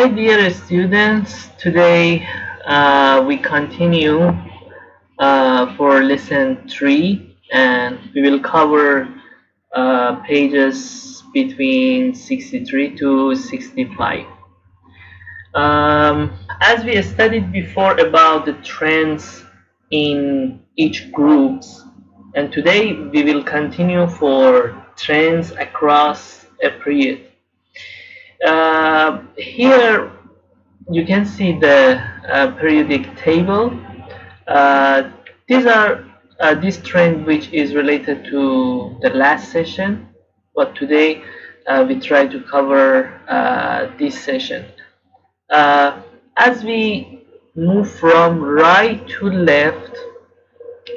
Hi dear students, today we continue for lesson 3 and we will cover pages between 63 to 65. As we studied before about the trends in each groups, and today we will continue for trends across a period. Here you can see the periodic table. Uh, these are this trend which is related to the last session, but today we try to cover this session. Uh, as we move from right to left,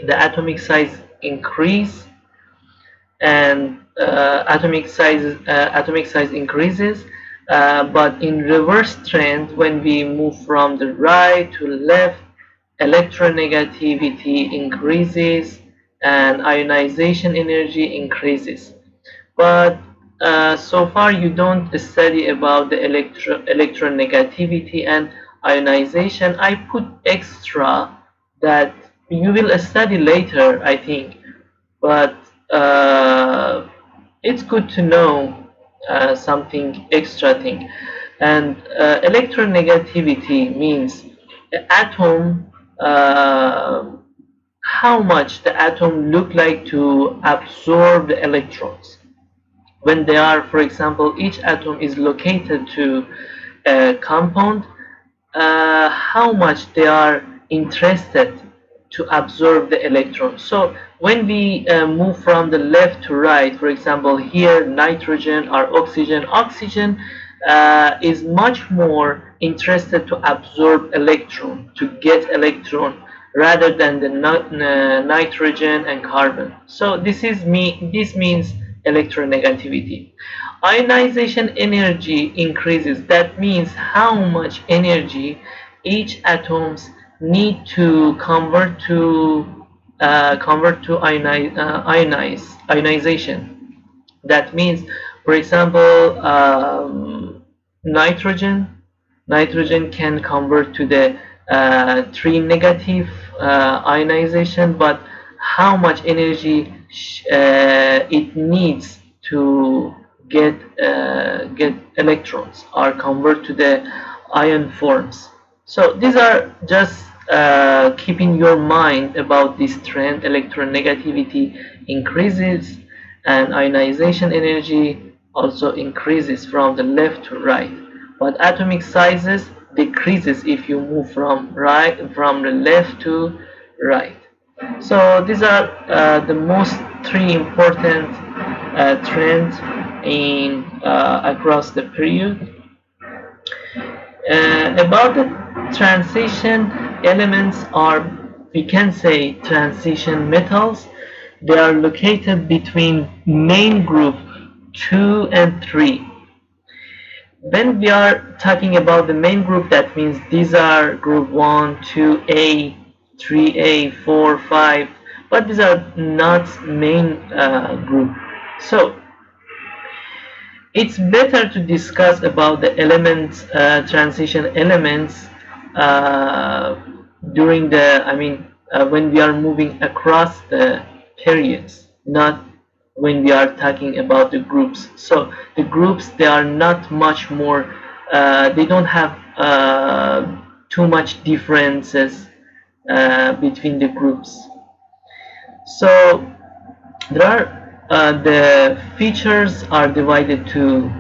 the atomic size increases, but in reverse trend, when we move from the right to left, electronegativity increases and ionization energy increases. But so far you don't study about the electronegativity and ionization. I put extra that you will study later, I think, but uh, it's good to know something extra thing. And electronegativity means the atom, how much the atom look like to absorb the electrons when they are, for example, each atom is located to a compound, how much they are interested to absorb the electron. So when we move from the left to right, for example, here nitrogen or oxygen is much more interested to absorb electron, to get electron, rather than the nitrogen and carbon. So this means electronegativity. Ionization energy increases. That means how much energy each atoms need to convert to ionization. That means, for example, nitrogen can convert to the 3 negative ionization, but how much energy it needs to get electrons or convert to the ion forms. So these are just keeping your mind about this trend. Electronegativity increases and ionization energy also increases from the left to right, but atomic sizes decreases if you move from the left to right. So these are the most three important trends in across the period. About the transition elements, are, we can say, transition metals. They are located between main group 2 and 3. When we are talking about the main group, that means these are group 1, 2A, 3A, 4, 5, but these are not main group. So it's better to discuss about the elements, transition elements, uh, during the, when we are moving across the periods, not when we are talking about the groups. So the groups, they are not much more, they don't have too much differences between the groups. So there are the features are divided to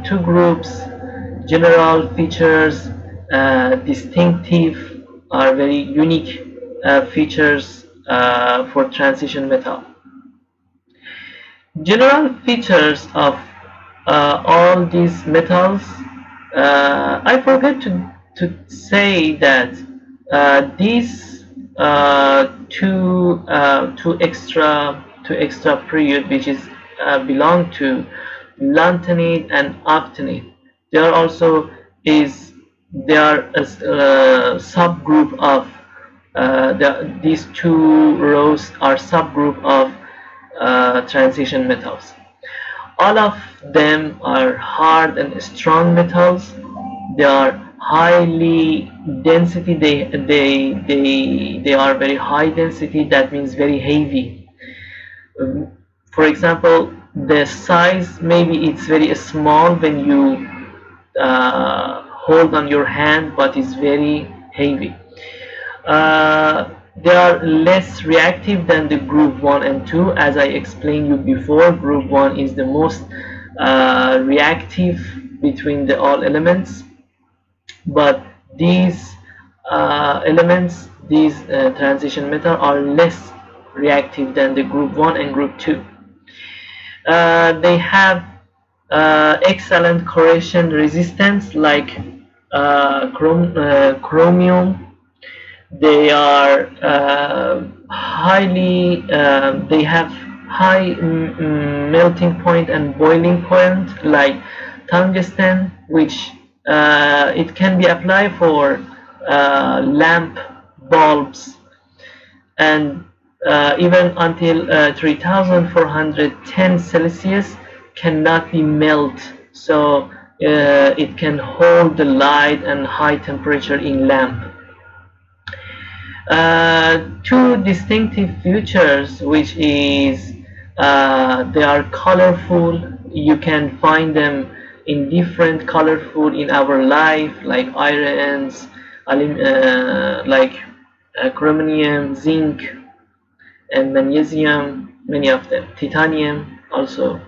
two groups: general features, distinctive, are very unique features for transition metal. General features of all these metals, I forgot to say that these two extra period, which is belong to lanthanide and actinide, they are also is they are a subgroup of these two rows are subgroup of transition metals. All of them are hard and strong metals. They are highly density. They are very high density. That means very heavy. For example, the size maybe it's very small when you hold on your hand, but it's very heavy. They are less reactive than the group 1 and 2. As I explained you before, group 1 is the most reactive between the all elements, but these elements, these transition metals are less reactive than the group 1 and group 2. They have excellent corrosion resistance, like chromium. They are they have high melting point and boiling point, like tungsten, which it can be applied for lamp bulbs, and even until 3410 Celsius cannot be melt, so it can hold the light and high temperature in lamp. Two distinctive features, which is they are colorful. You can find them in different colorful in our life, like irons, like chromium, zinc, and magnesium, many of them, titanium also.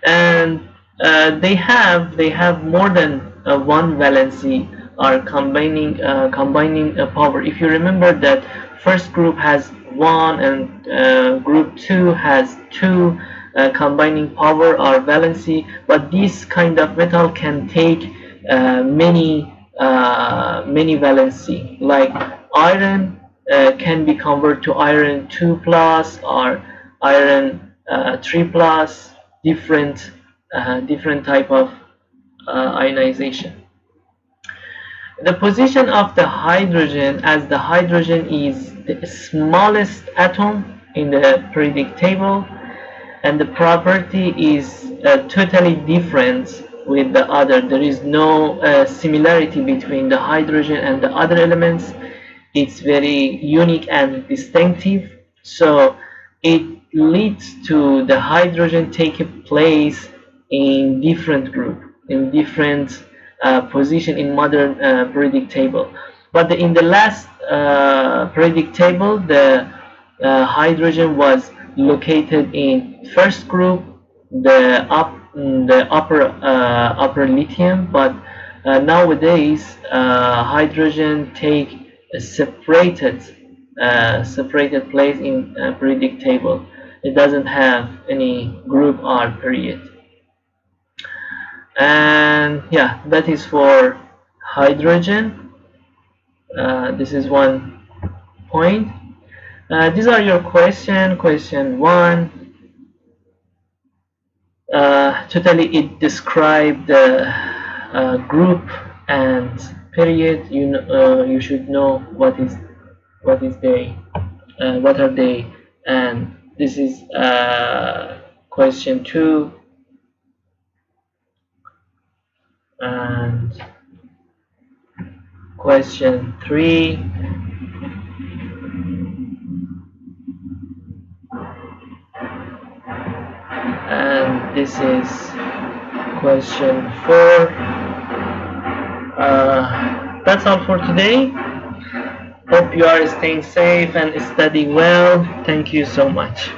And they have more than one valency, are combining power. If you remember that first group has one and group 2 has two combining power or valency, but this kind of metal can take many valency, like iron can be converted to iron 2 plus or iron 3 plus, different type of ionization. The position of the hydrogen, as the hydrogen is the smallest atom in the periodic table, and the property is totally different with the other. There is no similarity between the hydrogen and the other elements. It's very unique and distinctive, so it leads to the hydrogen take a place in different group, in different position in modern periodic table. But in the last periodic table, the hydrogen was located in first group, the upper lithium. But nowadays hydrogen take a separated place in periodic table. It doesn't have any group or period. And yeah, that is for hydrogen. This is one point. These are your question. Question 1. Totally, it described the group and period. You should know what are they. And this is question 2. And question 3. And this is question 4. That's all for today. Hope you are staying safe and studying well. Thank you so much.